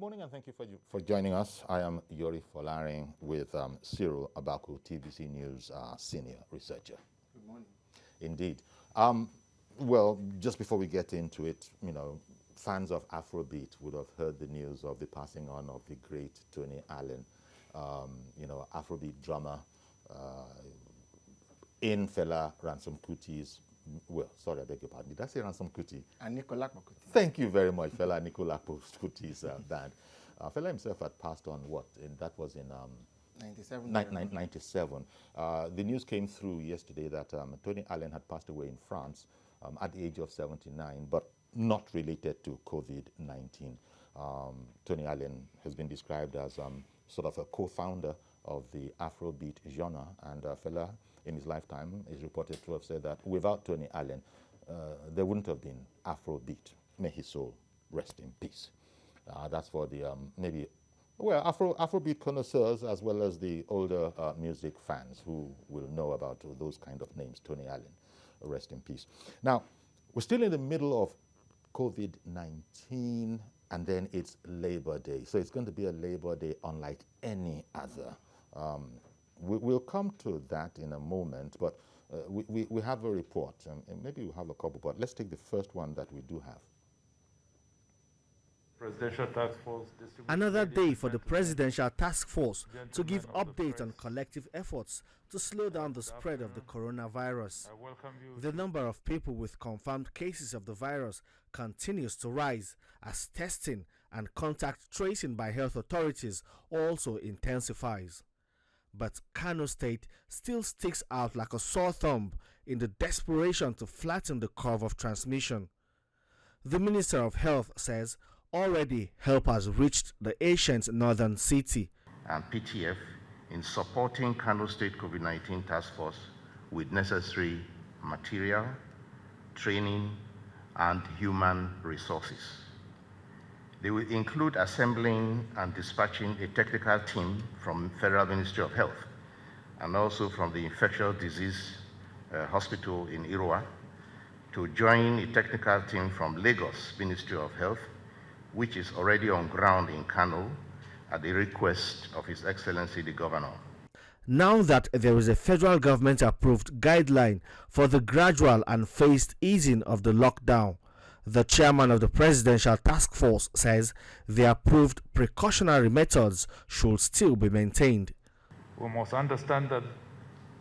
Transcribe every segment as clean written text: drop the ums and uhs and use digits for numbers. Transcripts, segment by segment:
morning and thank you for joining us. I am Yori Folaring with Cyril Abaku, TBC News senior researcher. Good morning. Indeed. Well, just before we get into it, fans of Afrobeat would have heard the news of the passing on of the great Tony Allen, Afrobeat drummer in Fela Ransom Kuti's. Well, sorry, I beg your pardon. Did I say Ransom Kuti? And Nicolas Kuti. Thank you very much, Fela Nicolas Kuti's band. Fela himself had passed on that was in 97. 97. The news came through yesterday that Tony Allen had passed away in France at the age of 79, but not related to COVID-19. Tony Allen has been described as sort of a co-founder of the Afrobeat genre, and Fela, in his lifetime, is reported to have said that without Tony Allen, there wouldn't have been Afrobeat. May his soul rest in peace. That's for the Afrobeat connoisseurs as well as the older music fans who will know about those kind of names. Tony Allen, rest in peace. Now, we're still in the middle of COVID-19, and then it's Labor Day. So it's going to be a Labor Day unlike any other. We'll come to that in a moment, but we have a report, and maybe we'll have a couple, but let's take the first one that we do have. Presidential Task Force. Another day for the Presidential Task Force to give update on collective efforts to slow down the spread of the coronavirus. The number of people with confirmed cases of the virus continues to rise as testing and contact tracing by health authorities also intensifies. But Kano State still sticks out like a sore thumb in the desperation to flatten the curve of transmission. The Minister of Health says already help has reached the ancient northern city. And PTF in supporting Kano State COVID-19 Task Force with necessary material, training, and human resources. They will include assembling and dispatching a technical team from Federal Ministry of Health and also from the Infectious Disease Hospital in Irua to join a technical team from Lagos Ministry of Health, which is already on ground in Kano at the request of His Excellency the Governor. Now that there is a federal government-approved guideline for the gradual and phased easing of the lockdown, the chairman of the Presidential Task Force says the approved precautionary methods should still be maintained. We must understand that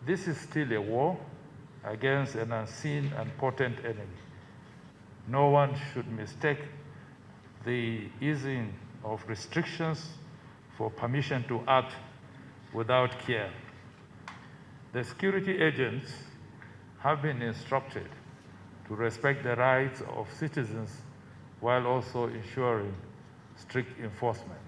this is still a war against an unseen and potent enemy. No one should mistake the easing of restrictions for permission to act without care. The security agents have been instructed to respect the rights of citizens while also ensuring strict enforcement.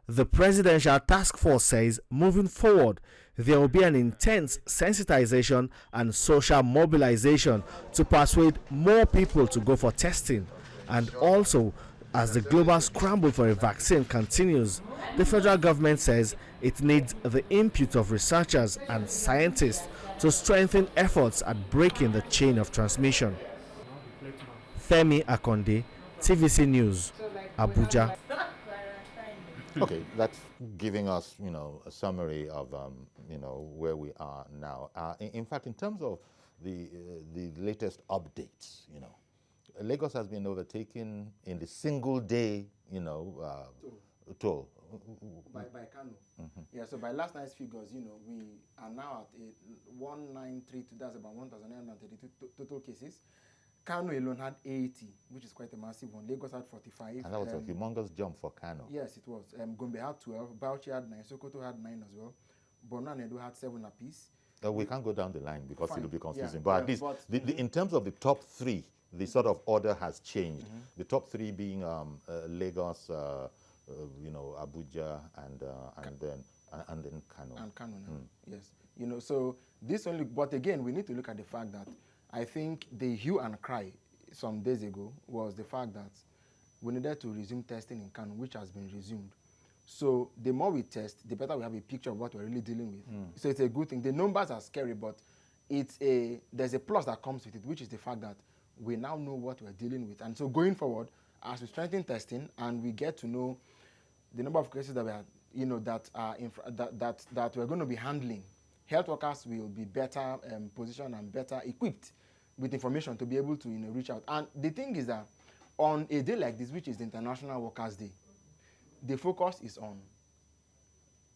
The Presidential Task Force says moving forward, there will be an intense sensitization and social mobilization to persuade more people to go for testing. And also, as the global scramble for a vaccine continues, the federal government says it needs the input of researchers and scientists to strengthen efforts at breaking the chain of transmission. Femi Akonde, TVC News, Abuja. Okay, that's giving us, a summary of, where we are now. In fact, in terms of the latest updates, Lagos has been overtaken in the single day, toll. By Kano. Mm-hmm. Yeah, so by last night's figures, we are now at 1932, that's about 1,932 total cases. Kano alone had 80, which is quite a massive one. Lagos had 45. And that was a humongous jump for Kano. Yes, it was. Gombe had 12, Bauchi had 9, Sokoto had 9 as well. Borno and Edo had 7 apiece. We can't go down the line because it'll be confusing. Yeah, but at least, in terms of the top three, the sort of order has changed. Mm-hmm. The top three being Lagos, Abuja, and then Kano. And Kano now, yes. So this only, but again, we need to look at the fact that I think the hue and cry some days ago was the fact that we needed to resume testing in Kano, which has been resumed. So the more we test, the better we have a picture of what we're really dealing with. So it's a good thing. The numbers are scary, but there's a plus that comes with it, which is the fact that we now know what we're dealing with. And so going forward, as we strengthen testing and we get to know the number of cases that we are, that are that we're going to be handling, health workers will be better positioned and better equipped with information to be able to reach out. And the thing is that on a day like this, which is the International Workers' Day, the focus is on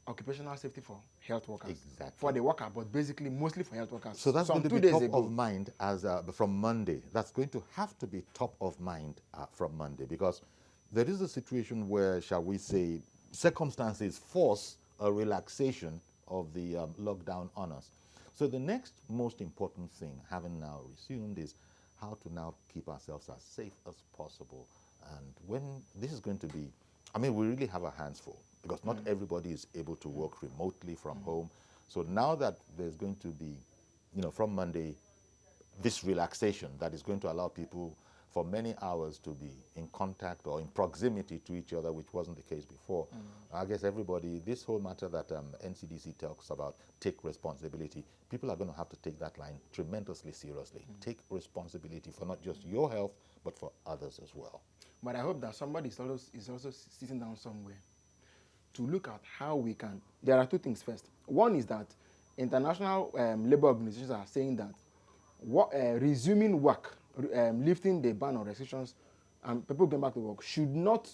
occupational safety for health workers. Exactly. For the worker, but basically mostly for health workers. So that's going to be top of mind as from Monday. That's going to have to be top of mind from Monday, because there is a situation where, shall we say, circumstances force a relaxation of the lockdown on us. So the next most important thing, having now resumed, is how to now keep ourselves as safe as possible. And when this is going to be, I mean, we really have our hands full, because not everybody is able to work remotely from home. So now that there's going to be, from Monday, this relaxation that is going to allow people for many hours to be in contact or in proximity to each other, which wasn't the case before. I guess everybody, this whole matter that NCDC talks about, take responsibility, people are going to have to take that line tremendously seriously. Take responsibility for not just your health, but for others as well. But I hope that somebody is also sitting down somewhere to look at how we can. There are two things first. One is that international labor organizations are saying that resuming work, lifting the ban on restrictions, and people going back to work should not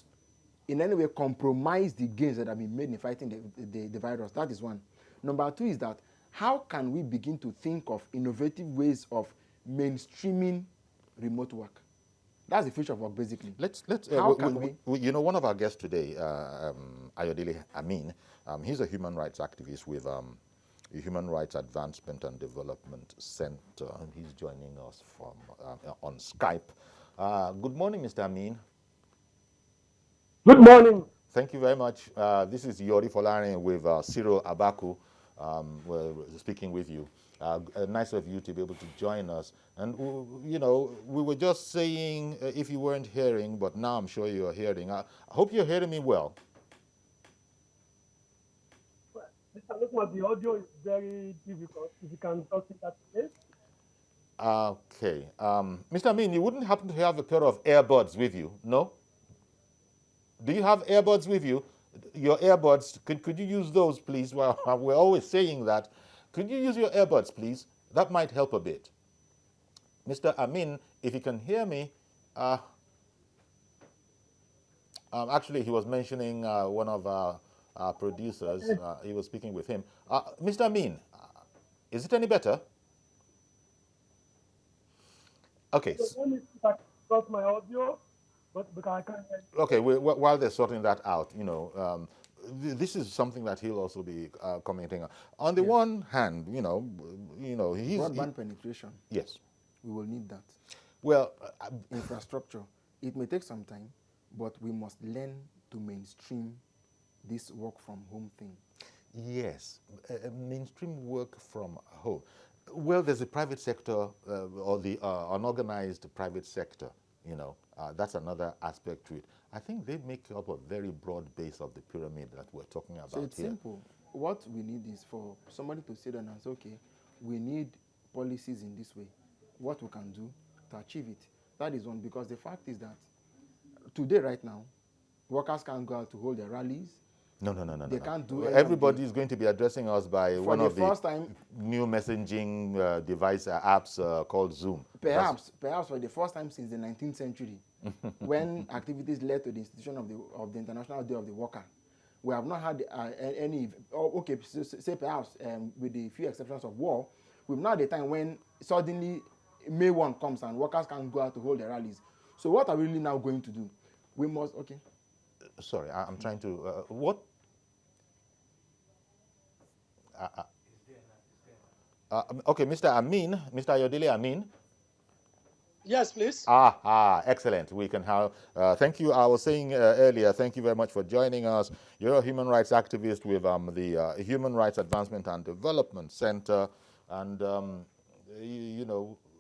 in any way compromise the gains that have been made in fighting the virus. That is one. Number two is that how can we begin to think of innovative ways of mainstreaming remote work? That's the future of work, basically. How can we? One of our guests today, Ayodele Amin, he's a human rights activist with the Human Rights Advancement and Development Center, and he's joining us from on Skype. Good morning, Mr. Amin. Good morning. Thank you very much. This is Yori Folari with Cyril Abaku. We're speaking with you. Nice of you to be able to join us. And, we were just saying if you weren't hearing, but now I'm sure you're hearing. I hope you're hearing me well. Mr. Lukman, the audio is very difficult. If you can just see that place. Okay. Mr. Amin, you wouldn't happen to have a pair of earbuds with you, no? Do you have earbuds with you? Your earbuds, could you use those, please? Well, we're always saying that. Could you use your earbuds, please? That might help a bit. Mr. Amin, if you can hear me, actually, he was mentioning one of our producers. He was speaking with him. Mr. Amin, is it any better? Okay. Got my audio, but I can't hear you. Okay, while they're sorting that out, this is something that he'll also be commenting on. On the one hand, he's broadband penetration. Yes, we will need that. Well, infrastructure. It may take some time, but we must learn to mainstream this work from home thing. Yes, mainstream work from home. Well, there's a private sector or the unorganized private sector. That's another aspect to it. I think they make up a very broad base of the pyramid that we're talking about here. So it's simple. What we need is for somebody to sit down and say, okay, we need policies in this way. What we can do to achieve it. That is one, because the fact is that today, right now, workers can't go out to hold their rallies. No. They can't do it. Everybody is going to be addressing us by one of the new messaging device apps called Zoom. Perhaps for the first time since the 19th century, when activities led to the institution of the International Day of the Worker, we have not had any. Okay, say perhaps with the few exceptions of war, we've not had a time when suddenly May 1 comes and workers can't go out to hold their rallies. So what are we really now going to do? We must. Okay. Sorry, I'm trying to. What? Okay, Mr. Amin, Mr. Ayodele Amin. Yes, please. Excellent. We can have. Thank you. I was saying earlier. Thank you very much for joining us. You're a human rights activist with the Human Rights Advancement and Development Center, and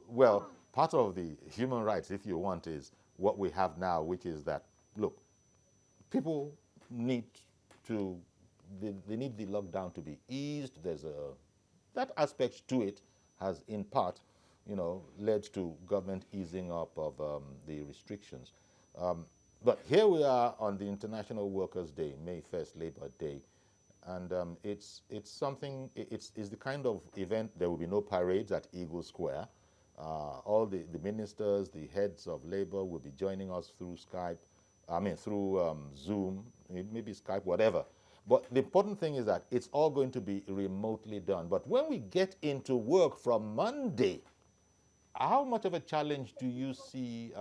well, part of the human rights, if you want, is what we have now, which is that look, people need to. They need the lockdown to be eased. There's that aspect to it has in part, led to government easing up of the restrictions. But here we are on the International Workers' Day, May 1st, Labor Day, and it's something. It's the kind of event. There will be no parades at Eagle Square. All the ministers, the heads of labor will be joining us through Skype. I mean, through Zoom, maybe Skype, whatever. But the important thing is that it's all going to be remotely done. But when we get into work from Monday, how much of a challenge do you see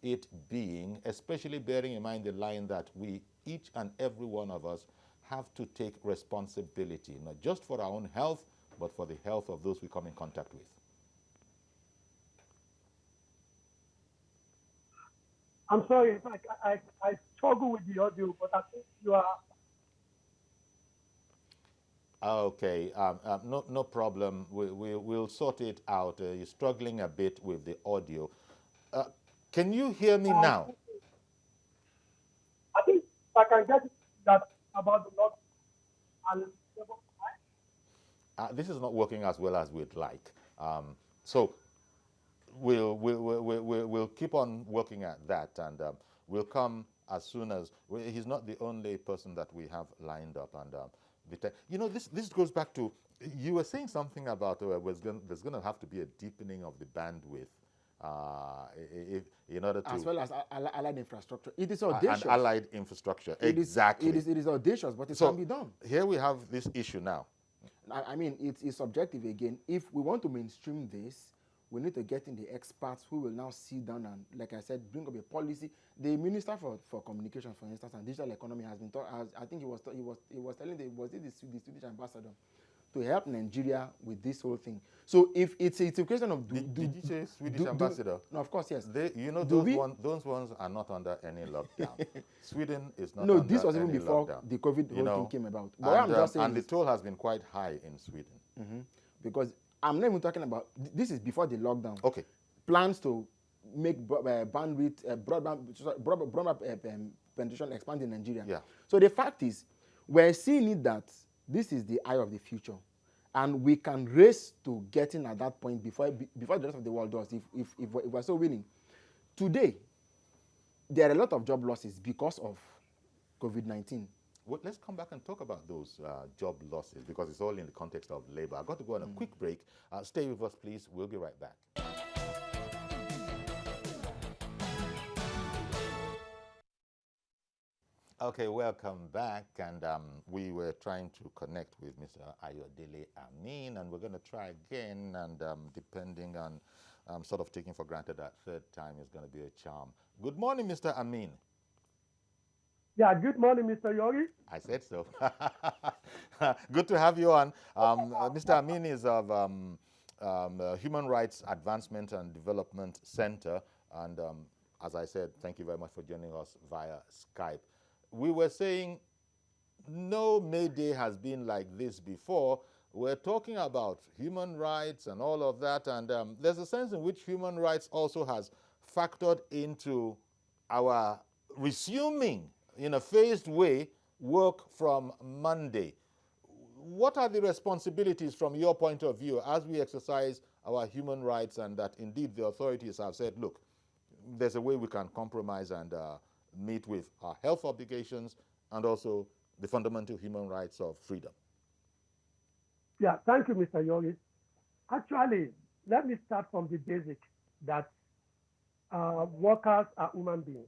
it being, especially bearing in mind the line that we, each and every one of us, have to take responsibility, not just for our own health, but for the health of those we come in contact with? I'm sorry, I struggle with the audio, but I think you are. Okay, no problem. We'll sort it out. You're struggling a bit with the audio. Can you hear me now? I think I can get that about the law and This is not working as well as we'd like. So we'll keep on working at that, and we'll come as soon as he's not the only person that we have lined up. And you know, this goes back to, you were saying something about there's going to have to be a deepening of the bandwidth in order to, as well as allied infrastructure. It is audacious. and allied infrastructure. Exactly. It is audacious, but it So can be done. here we have this issue now. I mean, it's subjective again. If we want to mainstream this, we need to get in the experts who will now sit down and, like I said, bring up a policy. The Minister for Communication, for instance, and Digital Economy has been taught. I think he was telling the Swedish ambassador to help Nigeria with this whole thing. So if it's a question of Did you say Swedish ambassador? No, of course, yes. You know, those ones are not under any lockdown. Sweden is not. No, under this was even any before lockdown. the COVID whole thing came about. But And, I'm just saying and the toll has been quite high in Sweden. because I'm not even talking about this is before the lockdown. Okay. Plans to make bandwidth broadband penetration expand in Nigeria. Yeah. So the fact is, we're seeing it that this is the eye of the future, and we can race to getting at that point before the rest of the world does. If we're so willing, today there are a lot of job losses because of COVID-19. Well, let's come back and talk about those job losses, because it's all in the context of labor. I've got to go on a quick break. Stay with us, please. We'll be right back. Okay, welcome back. And we were trying to connect with Mr. Ayodele Amin, and we're going to try again. And depending on sort of taking for granted that third time is going to be a charm. Good morning, Mr. Amin. Yeah, good morning, Mr. Yori. I said so. Good to have you on. Mr. Amin is of Human Rights Advancement and Development Center. And as I said, thank you very much for joining us via Skype. We were saying no May Day has been like this before. We're talking about human rights and all of that. And there's a sense in which human rights also has factored into our resuming in a phased way work from Monday. What are the responsibilities from your point of view as we exercise our human rights, and that indeed the authorities have said, look, there's a way we can compromise and meet with our health obligations and also the fundamental human rights of freedom? Yeah, thank you, Mr. Yori. Actually, let me start from the basic that workers are human beings.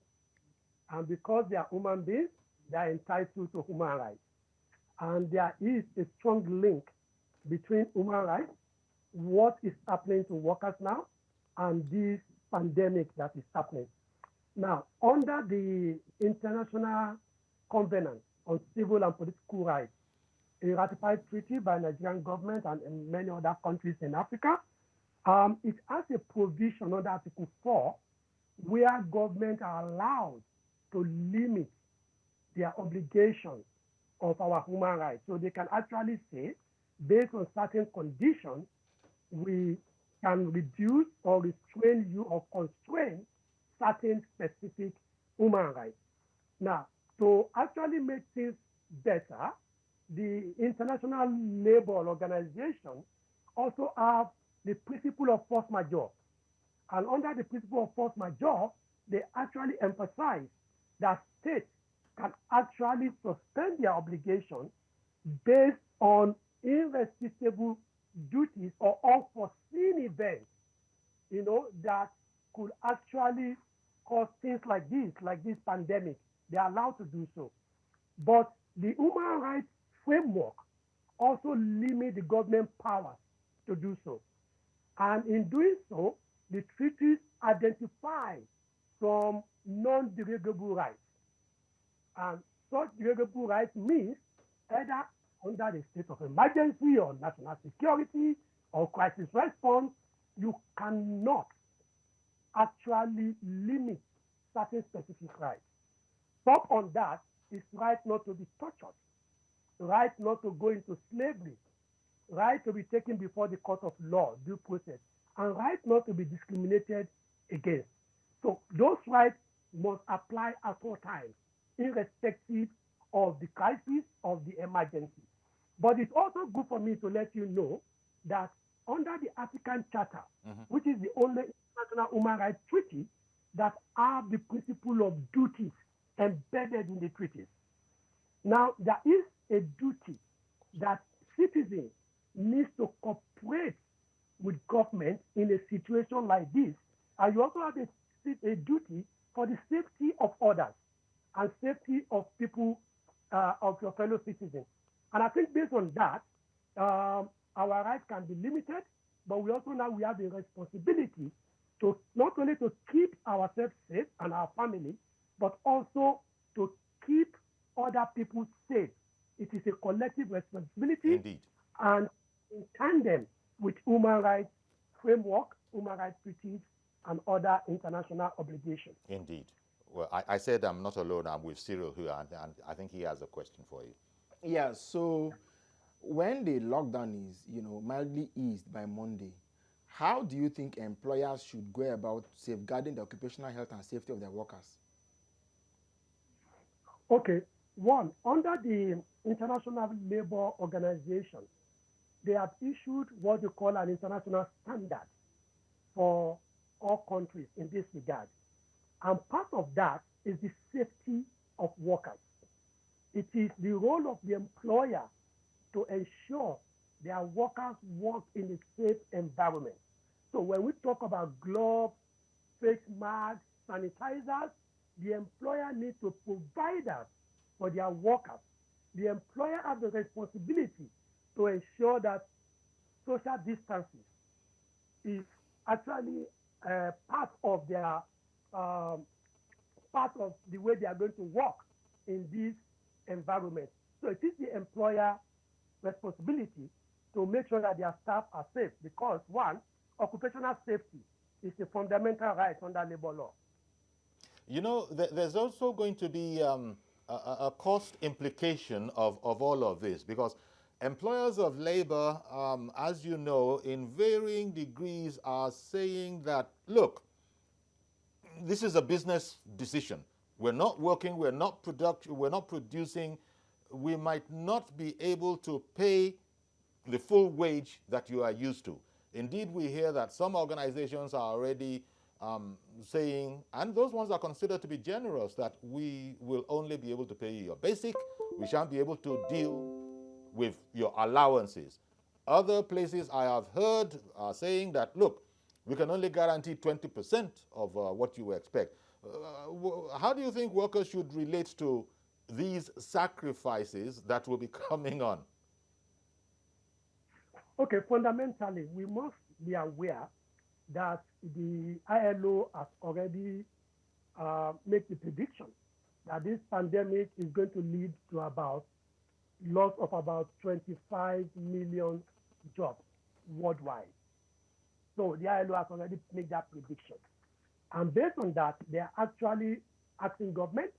And because they are human beings, they are entitled to human rights. And there is a strong link between human rights, what is happening to workers now, and this pandemic that is happening. Now, under the International Covenant on Civil and Political Rights, a ratified treaty by the Nigerian government and in many other countries in Africa, it has a provision under Article 4 where governments are allowed to limit their obligations of our human rights. So they can actually say, based on certain conditions, we can reduce or restrain you or constrain certain specific human rights. Now, to actually make things better, the International Labour Organization also have the principle of force majeure. And under the principle of force majeure, they actually emphasize that states can actually suspend their obligation based on irresistible duties or unforeseen events, that could actually cause things like this pandemic. They are allowed to do so. But the human rights framework also limits the government powers to do so. And in doing so, the treaties identify some non-derogable rights. And such derogable rights means either under the state of emergency or national security or crisis response, you cannot actually limit certain specific rights. Top on that is right not to be tortured, right not to go into slavery, right to be taken before the court of law, due process, and right not to be discriminated against. So those rights must apply at all times, irrespective of the crisis, of the emergency. But it's also good for me to let you know that under the African Charter, which is the only international human rights treaty that have the principle of duties embedded in the treaties. Now, there is a duty that citizens need to cooperate with government in a situation like this. And you also have a duty for the safety of others and safety of people, of your fellow citizens. And I think based on that, our rights can be limited, but we also now we have the responsibility to not only to keep ourselves safe and our family, but also to keep other people safe. It is a collective responsibility. Indeed. And in tandem with human rights framework, human rights treaties, and other international obligations. Indeed. Well, I said I'm not alone. I'm with Cyril here, and I think he has a question for you. Yeah, so when the lockdown is, mildly eased by Monday, how do you think employers should go about safeguarding the occupational health and safety of their workers? Okay, one, under the International Labour Organization, they have issued what they call an international standard for all countries in this regard. And part of that is the safety of workers. It is the role of the employer to ensure their workers work in a safe environment. So when we talk about gloves, face masks, sanitizers, the employer needs to provide that for their workers. The employer has the responsibility to ensure that social distancing is actually part of their part of the way they are going to work in this environment. So it is the employer responsibility to make sure that their staff are safe because one, occupational safety is a fundamental right under labor law. There's also going to be a cost implication of all of this because employers of labor, as you know, in varying degrees are saying that, look, this is a business decision. We're not working, we're not producing, we might not be able to pay the full wage that you are used to. Indeed, we hear that some organizations are already saying, and those ones are considered to be generous, that we will only be able to pay you your basic, we shan't be able to deal with your allowances. Other places I have heard are saying that, look, we can only guarantee 20% of what you expect. How do you think workers should relate to these sacrifices that will be coming on? Okay, fundamentally, we must be aware that the ILO has already made the prediction that this pandemic is going to lead to about loss of about 25 million jobs worldwide. So the ILO has already made that prediction. And based on that, they are actually asking government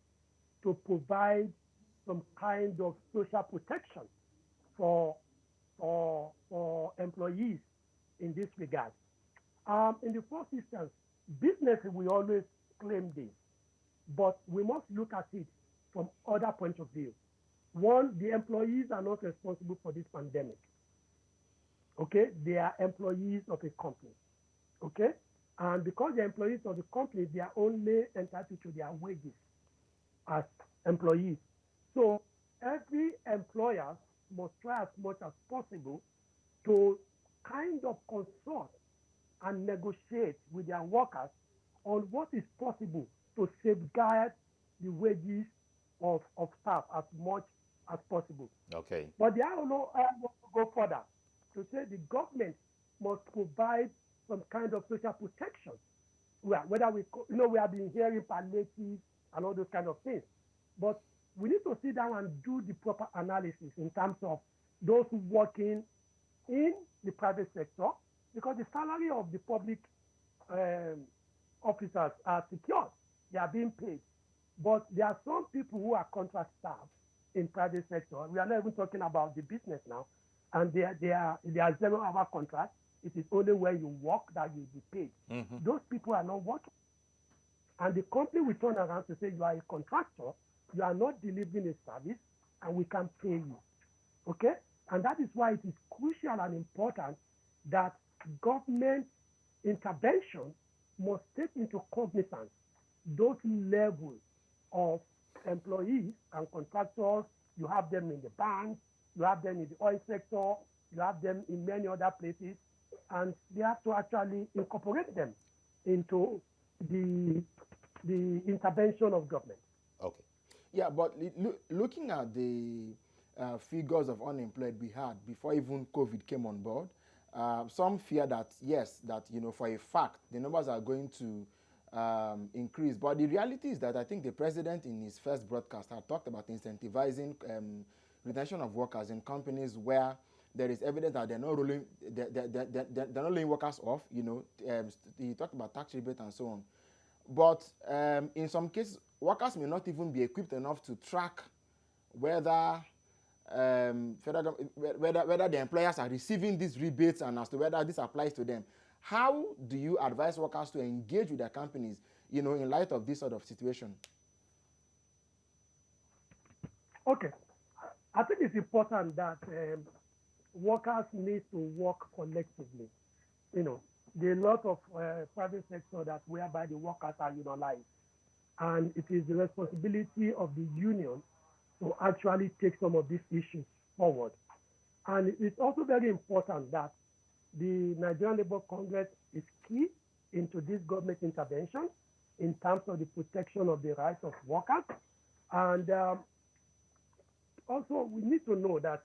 to provide some kind of social protection for employees in this regard. In the first instance, business will always claim this, but we must look at it from other points of view. One, the employees are not responsible for this pandemic. Okay, they are employees of a company. Okay, and because they're employees of the company, they are only entitled to their wages. as employees. So every employer must try as much as possible to kind of consult and negotiate with their workers on what is possible to safeguard the wages of staff as much as possible. Okay. But they also want to go further to say the government must provide some kind of social protection. Whether we have been hearing palliative and all those kind of things. But we need to sit down and do the proper analysis in terms of those working in the private sector, because the salary of the public officers are secured. They are being paid. But there are some people who are contract staff in private sector. We are not even talking about the business now. And they are 0-hour contract. It is only when you work that you will be paid. Mm-hmm. Those people are not working. And the company will turn around to say, you are a contractor, you are not delivering a service, and we can pay you. Okay? And that is why it is crucial and important that government intervention must take into cognizance those levels of employees and contractors. You have them in the banks, you have them in the oil sector, you have them in many other places, and they have to actually incorporate them into the intervention of government. Okay. Yeah, but looking at the figures of unemployed we had before even COVID came on board, some fear that, yes, that, for a fact, the numbers are going to increase. But the reality is that I think the president in his first broadcast had talked about incentivizing retention of workers in companies where there is evidence that they're not laying workers off. He talked about tax rebate and so on. But in some cases, workers may not even be equipped enough to track whether whether the employers are receiving these rebates and as to whether this applies to them. How do you advise workers to engage with their companies, in light of this sort of situation? Okay. I think it's important that workers need to work collectively. There are a lot of private sector that whereby the workers are unionized. And it is the responsibility of the union to actually take some of these issues forward. And it's also very important that the Nigerian Labour Congress is key into this government intervention in terms of the protection of the rights of workers. And also, we need to know that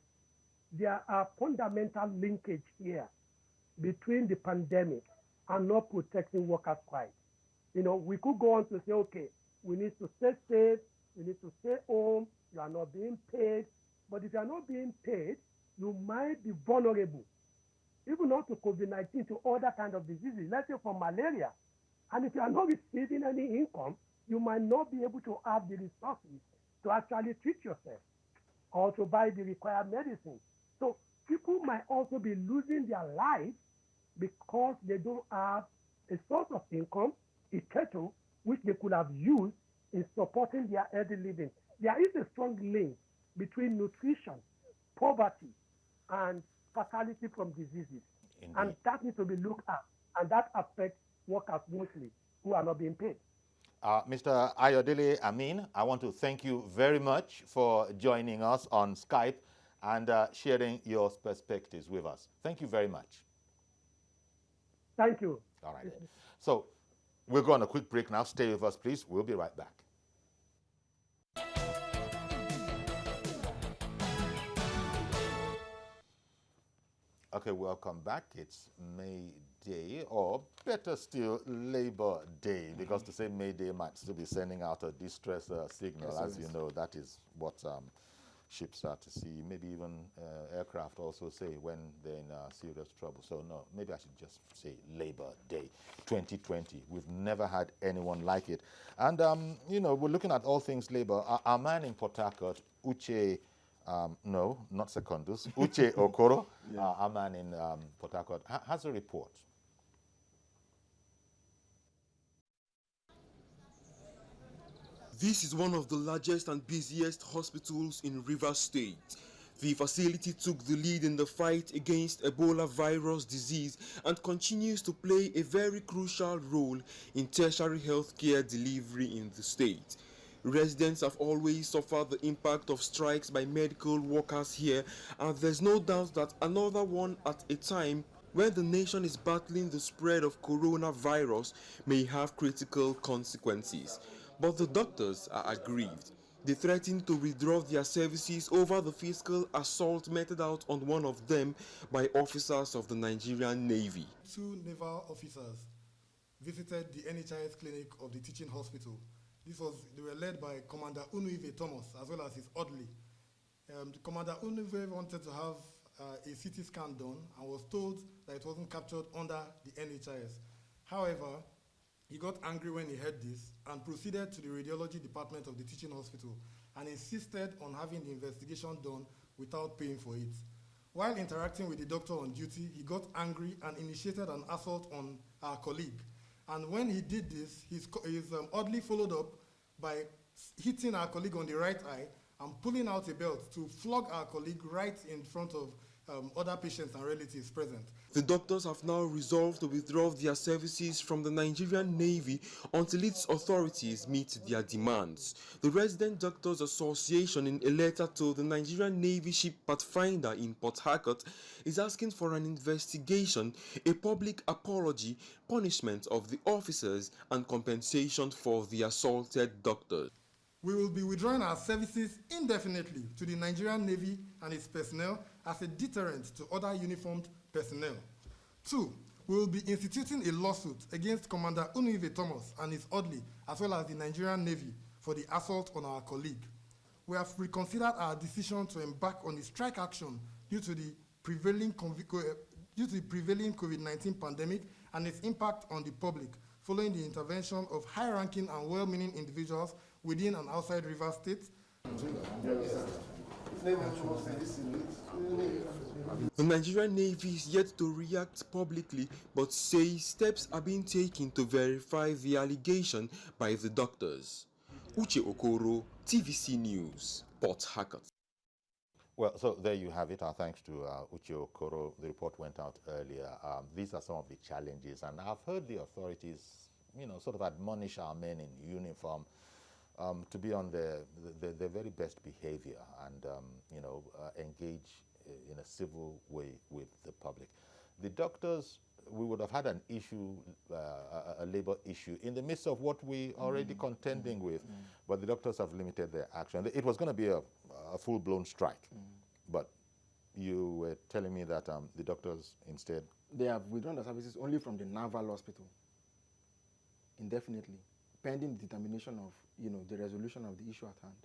there are fundamental linkage here between the pandemic and not protecting workers' rights. We could go on to say, okay, we need to stay safe, we need to stay home, you are not being paid. But if you are not being paid, you might be vulnerable, even not to COVID-19, to other kinds of diseases, let's say for malaria. And if you are not receiving any income, you might not be able to have the resources to actually treat yourself or to buy the required medicine. So people might also be losing their lives because they don't have a source of income, a kettle, which they could have used in supporting their healthy living. There is a strong link between nutrition, poverty, and fatality from diseases. Indeed. And that needs to be looked at, and that affects workers mostly who are not being paid. Mr. Ayodele Amin, I want to thank you very much for joining us on Skype and sharing your perspectives with us. Thank you very much. Thank you. All right. So we'll go on a quick break now. Stay with us, please. We'll be right back. Okay, welcome back. It's May Day, or better still, Labor Day, because to say May Day might still be sending out a distress signal. Yes, as you know, that is what ships are to see. Maybe even aircraft also say when they're in serious trouble. So no, maybe I should just say Labor Day 2020. We've never had anyone like it. And, we're looking at all things labor. Our man in Port Harcourt, Uche, no, not Secondus, Uche Okoro, yeah. Our man in Port Harcourt, has a report. This is one of the largest and busiest hospitals in Rivers State. The facility took the lead in the fight against Ebola virus disease and continues to play a very crucial role in tertiary healthcare delivery in the state. Residents have always suffered the impact of strikes by medical workers here, and there's no doubt that another one at a time when the nation is battling the spread of coronavirus may have critical consequences. But the doctors are aggrieved. They threaten to withdraw their services over the physical assault meted out on one of them by officers of the Nigerian Navy. 2 naval officers visited the NHIS clinic of the teaching hospital. They were led by Commander Unuive Thomas as well as his orderly. Commander Unuive wanted to have a CT scan done and was told that it wasn't captured under the NHIS. However, he got angry when he heard this and proceeded to the radiology department of the teaching hospital and insisted on having the investigation done without paying for it. While interacting with the doctor on duty, he got angry and initiated an assault on our colleague. And when he did this, his orderly followed up by hitting our colleague on the right eye and pulling out a belt to flog our colleague right in front of other patients and relatives present. The doctors have now resolved to withdraw their services from the Nigerian Navy until its authorities meet their demands. The Resident Doctors Association, in a letter to the Nigerian Navy ship Pathfinder in Port Harcourt, is asking for an investigation, a public apology, punishment of the officers, and compensation for the assaulted doctors. We will be withdrawing our services indefinitely to the Nigerian Navy and its personnel as a deterrent to other uniformed personnel. 2, we will be instituting a lawsuit against Commander Unuive Thomas and his orderly, as well as the Nigerian Navy, for the assault on our colleague. We have reconsidered our decision to embark on a strike action due to the prevailing COVID-19 pandemic and its impact on the public, following the intervention of high-ranking and well-meaning individuals within and outside Rivers State. The Nigerian Navy is yet to react publicly, but says steps are being taken to verify the allegation by the doctors. Uche Okoro, TVC News, Port Harcourt. Well, so there you have it. Our thanks to Uche Okoro. The report went out earlier. These are some of the challenges, and I've heard the authorities, sort of admonish our men in uniform to be on their very best behavior and, engage in a civil way with the public. The doctors, we would have had an issue, a labor issue, in the midst of what we already contending with, but the doctors have limited their action. It was going to be a full-blown strike, but you were telling me that the doctors instead... They have withdrawn the services only from the naval hospital, indefinitely, pending the determination of, the resolution of the issue at hand.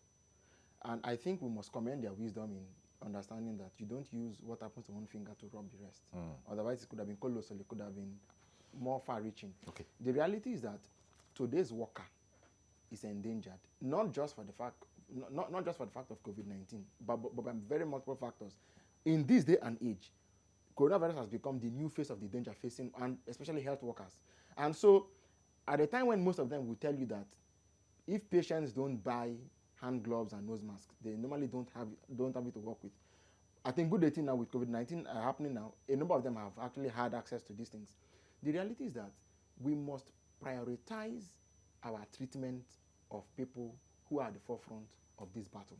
And I think we must commend their wisdom in understanding that you don't use what happens to one finger to rub the rest. Otherwise, it could have been colossal, it could have been more far-reaching. Okay. The reality is that today's worker is endangered, not just for the fact of COVID-19, but by very multiple factors. In this day and age, coronavirus has become the new face of the danger facing, and especially health workers. And so, at a time when most of them will tell you that if patients don't buy hand gloves and nose masks, they normally don't have it to work with. I think good thing now with COVID-19 happening now, a number of them have actually had access to these things. The reality is that we must prioritize our treatment of people who are at the forefront of this battle.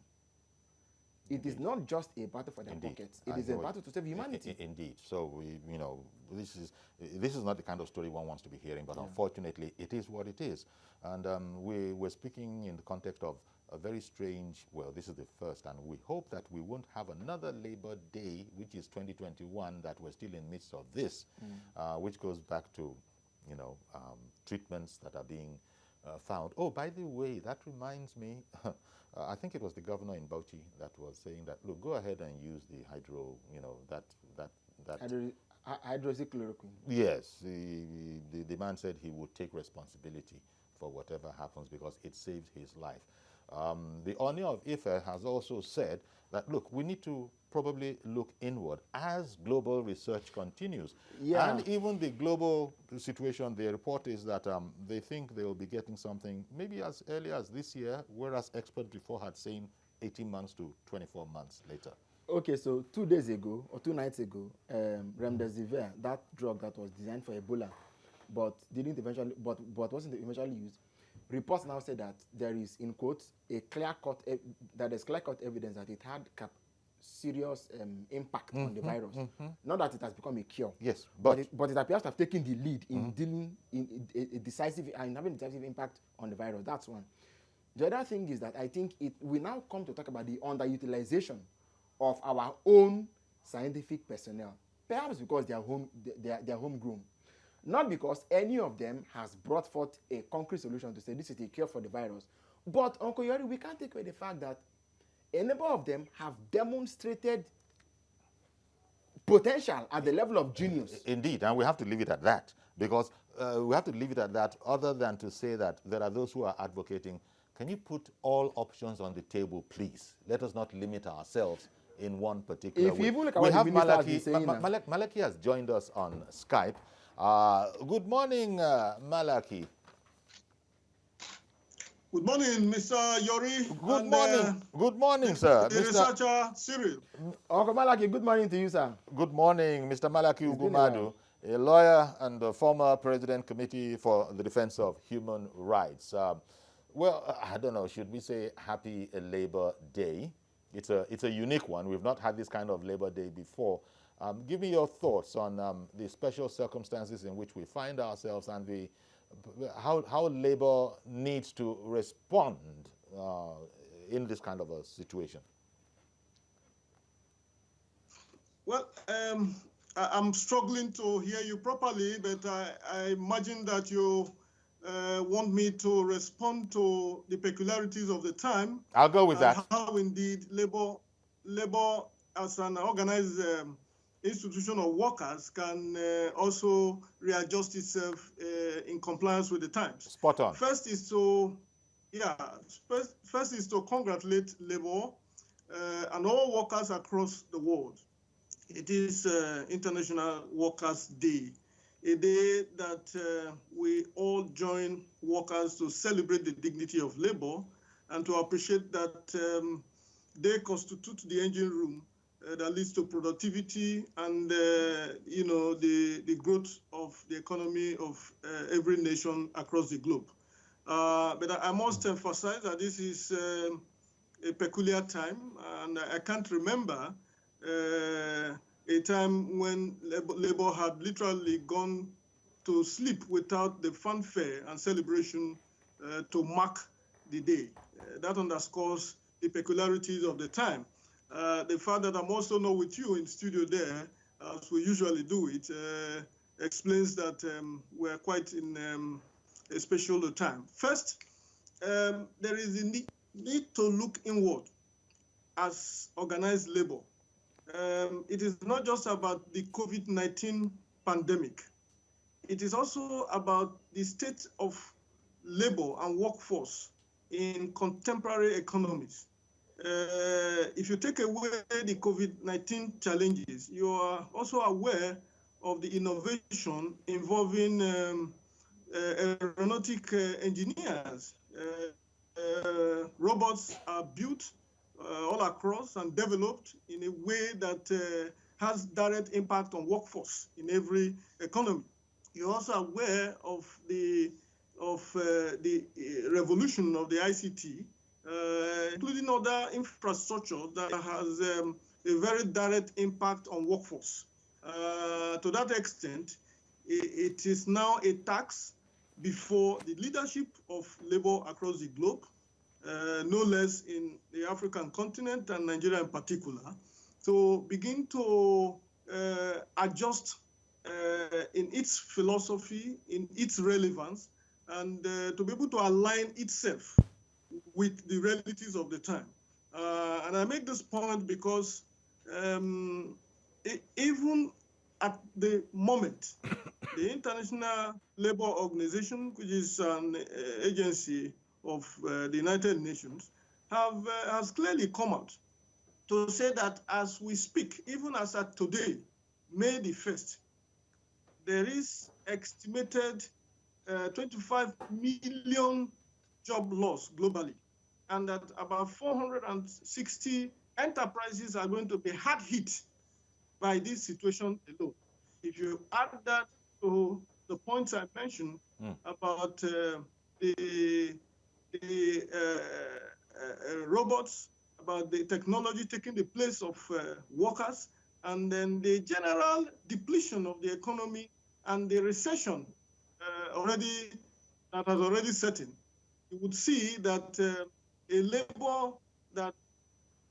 It is not just a battle for their pockets. It is a battle to save humanity. Indeed. So this is not the kind of story one wants to be hearing, but unfortunately, it is what it is. And we're speaking in the context of a very strange, well, this is the first, and we hope that we won't have another Labor Day, which is 2021, that we're still in midst of this, which goes back to, treatments that are being found. Oh, by the way, that reminds me, I think it was the governor in Bauchi that was saying that, look, go ahead and use the hydroxychloroquine. Yes, the man said he would take responsibility for whatever happens because it saved his life. The Oni of Ife has also said that, look, we need to probably look inward as global research continues. Yeah. And even the global situation, the report is that they think they will be getting something maybe as early as this year, whereas experts before had saying 18 months to 24 months later. Okay, so 2 days ago, or 2 nights ago, remdesivir, that drug that was designed for Ebola, but wasn't eventually used, reports now say that there is, in quotes, clear-cut evidence that it had serious impact on the virus. Not that it has become a cure. Yes, but it appears to have taken the lead in dealing in a decisive and having a decisive impact on the virus. That's one. The other thing is that I think we now come to talk about the underutilization of our own scientific personnel, perhaps because they are homegrown, not because any of them has brought forth a concrete solution to say this is a cure for the virus. But Uncle Yori, we can't take away the fact that a number of them have demonstrated potential at the level of genius. Indeed, and we have to leave it at that, because we have to leave it at that, other than to say that there are those who are advocating, can you put all options on the table, please? Let us not limit ourselves in one particular way. Even look at what the minister has been saying now. Malaki has joined us on Skype. Good morning, Malaki. Good morning, Mr. Yori. Good morning. Good morning, sir. The researcher, Cyril. Uncle Malaki, good morning to you, sir. Good morning, Mr. Malaki Ugumadu, a lawyer and the former President Committee for the Defense of Human Rights. Well, I don't know, should we say Happy Labor Day? It's a unique one. We've not had this kind of Labor Day before. Give me your thoughts on the special circumstances in which we find ourselves and how labor needs to respond in this kind of a situation. Well, I'm struggling to hear you properly, but I imagine that you want me to respond to the peculiarities of the time. I'll go with that. How indeed labor as an organized institution of workers can also readjust itself in compliance with the times. Spot on. First is to congratulate labor and all workers across the world. It is International Workers' Day, a day that we all join workers to celebrate the dignity of labor and to appreciate that they constitute the engine room that leads to productivity and the growth of the economy of every nation across the globe. But I must emphasize that this is a peculiar time, and I can't remember a time when labor had literally gone to sleep without the fanfare and celebration to mark the day. That underscores the peculiarities of the time. The fact that I'm also not with you in studio there, as we usually do it, explains that we're quite in a special time. First, there is a need to look inward as organized labor. It is not just about the COVID-19 pandemic. It is also about the state of labor and workforce in contemporary economies. If you take away the COVID-19 challenges, you are also aware of the innovation involving aeronautic engineers. Robots are built all across and developed in a way that has direct impact on workforce in every economy. You're also aware of the revolution of the ICT, including other infrastructure that has a very direct impact on workforce. To that extent, it is now a task before the leadership of labor across the globe, no less in the African continent and Nigeria in particular, to begin to adjust in its philosophy, in its relevance, and to be able to align itself with the realities of the time. And I make this point because even at the moment, the International Labour Organization, which is an agency of the United Nations, has clearly come out to say that as we speak, even as at today, May the 1st, there is estimated 25 million job loss globally, and that about 460 enterprises are going to be hard hit by this situation alone. If you add that to the points I mentioned about the robots, about the technology taking the place of workers, and then the general depletion of the economy and the recession that has already set in, you would see that a labor that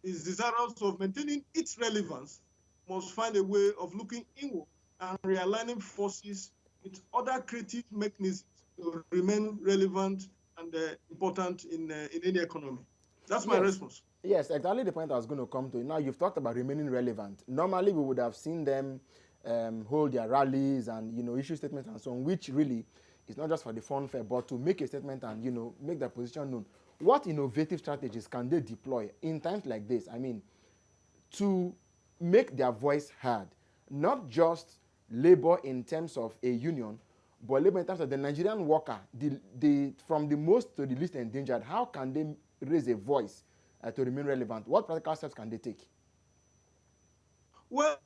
is desirous of maintaining its relevance must find a way of looking inward and realigning forces with other creative mechanisms to remain relevant and important in any economy. That's my response. Yes, exactly the point I was going to come to. Now, you've talked about remaining relevant. Normally, we would have seen them hold their rallies and, issue statements and so on, which really is not just for the funfair, but to make a statement and, make their position known. What innovative strategies can they deploy in times like this? I mean, to make their voice heard, not just labor in terms of a union, but labor in terms of the Nigerian worker, from the most to the least endangered. How can they raise a voice to remain relevant? What practical steps can they take? Well,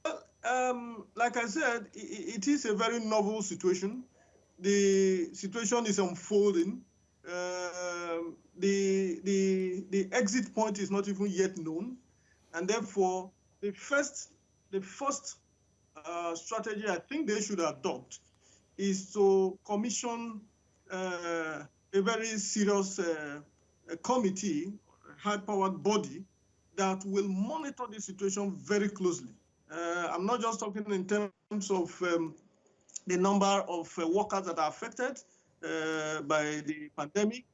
like I said, it is a very novel situation. The situation is unfolding. The exit point is not even yet known, and therefore the first strategy I think they should adopt is to commission a very serious committee, high-powered body that will monitor the situation very closely. I'm not just talking in terms of the number of workers that are affected by the pandemic.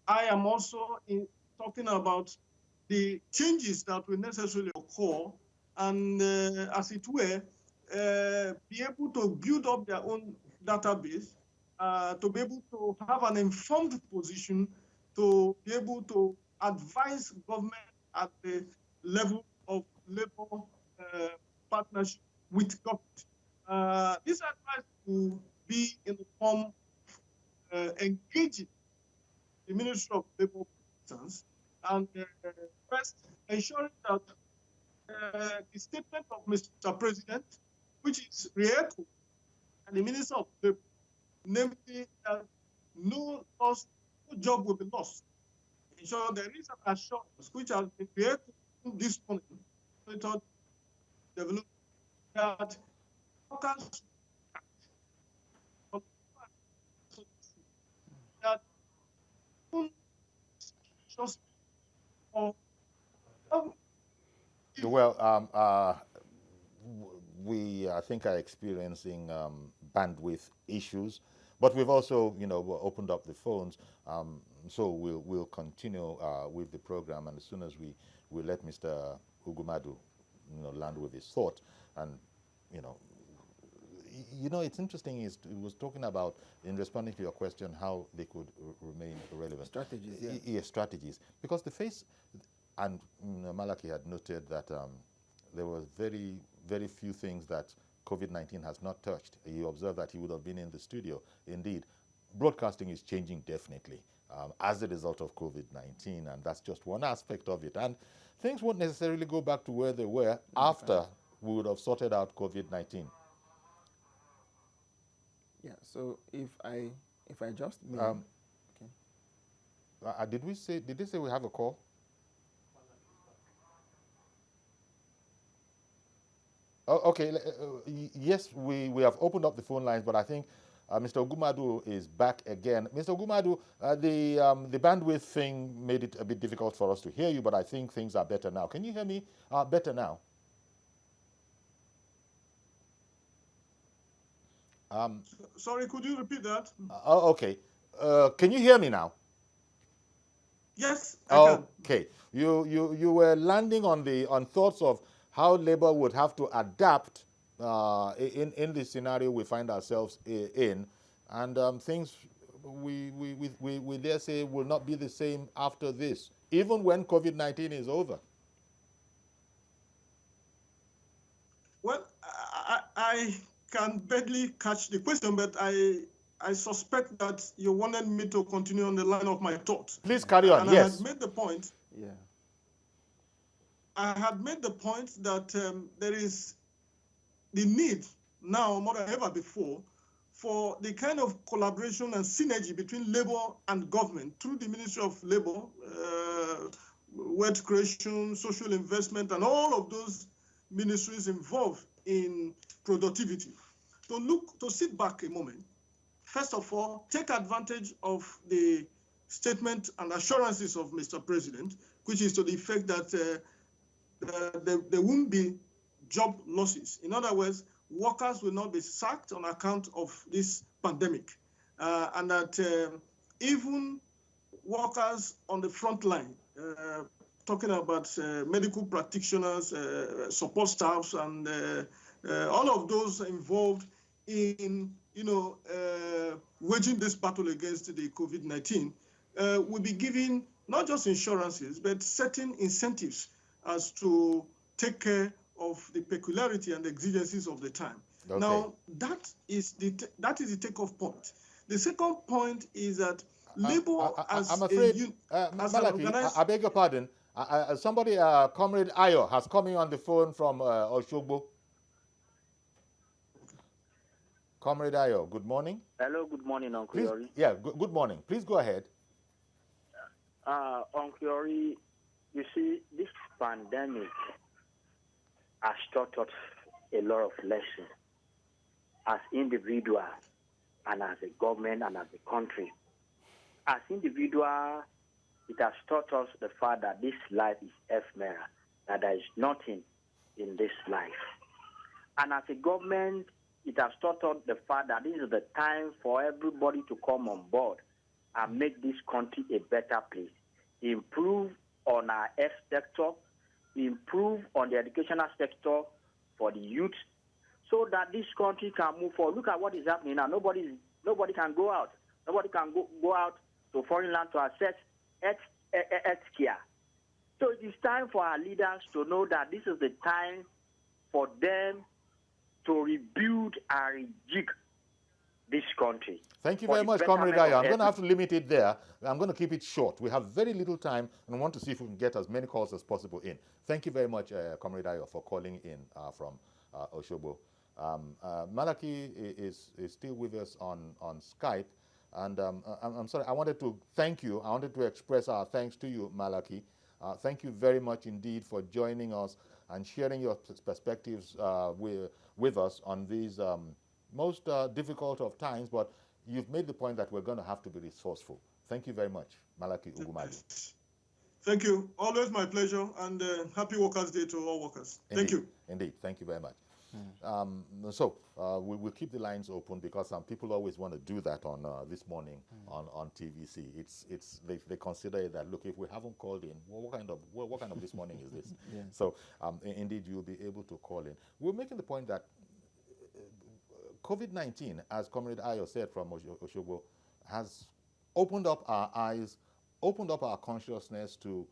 I am also talking about the changes that will necessarily occur and, as it were, be able to build up their own database, to be able to have an informed position, to be able to advise government at the level of labor partnership with government. This advice will be in the form of engaging the Ministry of Labor and first ensuring that the statement of Mr. President, which is re-echoed, and the Minister of Labor, namely that no job will be lost. Ensure there is an assurance which has been re-echoed this morning, development that workers that just Well, we, I think, are experiencing bandwidth issues, but we've also, opened up the phones. So we'll continue with the program, and as soon as we let Mr. Ugumadu, land with his thought, and it's interesting. He was talking about, in responding to your question, how they could remain relevant. Strategies, yeah. Yeah, strategies. Because the face, and Malaki had noted that there were very, very few things that COVID-19 has not touched. You observe that he would have been in the studio. Indeed, broadcasting is changing definitely as a result of COVID-19, and that's just one aspect of it. And things won't necessarily go back to where they were after we would have sorted out COVID-19. Yeah, so if I just may, okay. Did they say we have a call? Oh, okay. Yes, we have opened up the phone lines, but I think Mr. Ogumadu is back again. Mr. Ogumadu, the bandwidth thing made it a bit difficult for us to hear you, but I think things are better now. Can you hear me better now? Sorry, could you repeat that? Okay. Can you hear me now? Yes, I can. Okay. You were landing on thoughts of how labor would have to adapt in the scenario we find ourselves in, and things we dare say will not be the same after this, even when COVID-19 is over. Well, I can barely catch the question, but I suspect that you wanted me to continue on the line of my thoughts. Please carry on. And Yes. I had made the point. Yeah. I had made the point that there is the need now more than ever before for the kind of collaboration and synergy between labor and government through the Ministry of Labor, wealth creation, social investment, and all of those ministries involved in productivity. To sit back a moment, first of all, take advantage of the statement and assurances of Mr. President, which is to the effect that there won't be job losses. In other words, workers will not be sacked on account of this pandemic, and that even workers on the front line, talking about medical practitioners, support staffs, and all of those involved in, waging this battle against the COVID-19, will be given not just insurances, but certain incentives as to take care of the peculiarity and exigencies of the time. Okay. Now, that is the takeoff point. The second point is that labor I'm afraid, Malaki, I beg your pardon. Somebody, Comrade Ayo, has come in on the phone from Oshogbo. Comrade Ayo, good morning. Hello, good morning, Uncle Yori. Yeah, good morning. Please go ahead. Uncle Yori, you see, this pandemic has taught us a lot of lessons as individuals and as a government and as a country. As individuals, it has taught us the fact that this life is ephemeral, that there is nothing in this life. And as a government, it has taught us the fact that this is the time for everybody to come on board and make this country a better place. Improve on our health sector, improve on the educational sector for the youth, so that this country can move forward. Look at what is happening now. Nobody can go out. Nobody can go out to foreign land to access health care. So it is time for our leaders to know that this is the time for them to rebuild and rejig this country. Thank you very much, Comrade Ayo. I'm going to have to limit it there. I'm going to keep it short. We have very little time, and I want to see if we can get as many calls as possible in. Thank you very much, Comrade Ayo, for calling in from Oshogbo. Malaki is still with us on Skype, and I'm sorry, I wanted to thank you. I wanted to express our thanks to you, Malaki. Thank you very much indeed for joining us and sharing your perspectives with us on these most difficult of times, but you've made the point that we're going to have to be resourceful. Thank you very much, Malaki Ugumali. Thank you. Always my pleasure, and happy Workers' Day to all workers. Indeed. Thank you. Indeed. Thank you very much. We'll keep the lines open because some people always want to do that on this morning on TVC. They consider that, look, if we haven't called in, what kind of this morning is this? Yeah. So indeed, you'll be able to call in. We're making the point that COVID-19, as Comrade Ayo said from Oshogbo, has opened up our eyes, opened up our consciousness to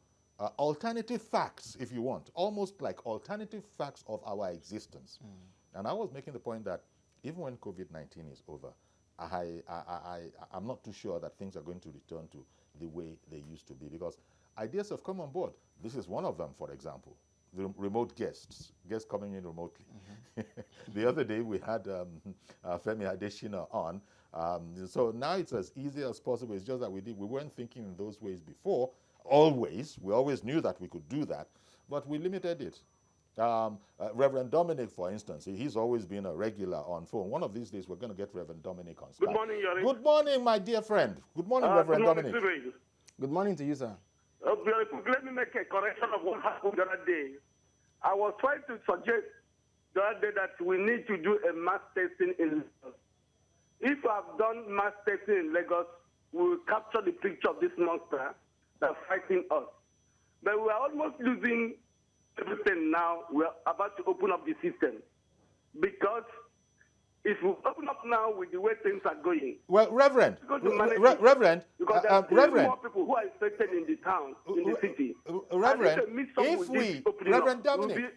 alternative facts, if you want, almost like alternative facts of our existence. And I was making the point that even when COVID-19 is over, I'm not too sure that things are going to return to the way they used to be, because ideas have come on board. This is one of them, for example. The remote guests coming in remotely. The other day we had Femi Adesina on. So now it's as easy as possible. It's just that we weren't thinking in those ways before. We always knew that we could do that, but we limited it. Reverend Dominic, for instance, he's always been a regular on phone. One of these days we're going to get Reverend Dominic on Skype. Good morning, Yori. Good morning, my dear friend. Good morning, Reverend Dominic. Good morning to you, sir. Let me make a correction of what happened the other day. I was trying to suggest the other day that we need to do a mass testing in Lagos. If we have done mass testing in Lagos, we will capture the picture of this monster that's fighting us. But we are almost losing everything now. We are about to open up the system. Because if we open up now with the way things are going... Well, Reverend, because there are more people who are infected in the town, in the city. Reverend, Reverend Dominic...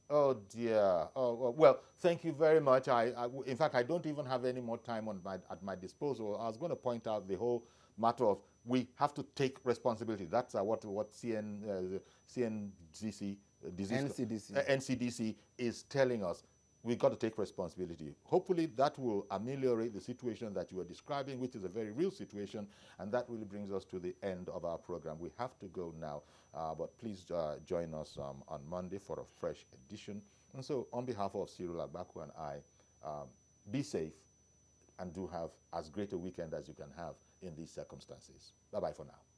Oh dear. Well, thank you very much. In fact, I don't even have any more time at my disposal. I was going to point out the whole matter of we have to take responsibility. That's what NCDC is telling us. we've got to take responsibility. Hopefully that will ameliorate the situation that you are describing, which is a very real situation, and that really brings us to the end of our program. We have to go now, but please join us on Monday for a fresh edition. And so on behalf of Cyril Agbaku and I, be safe and do have as great a weekend as you can have in these circumstances. Bye-bye for now.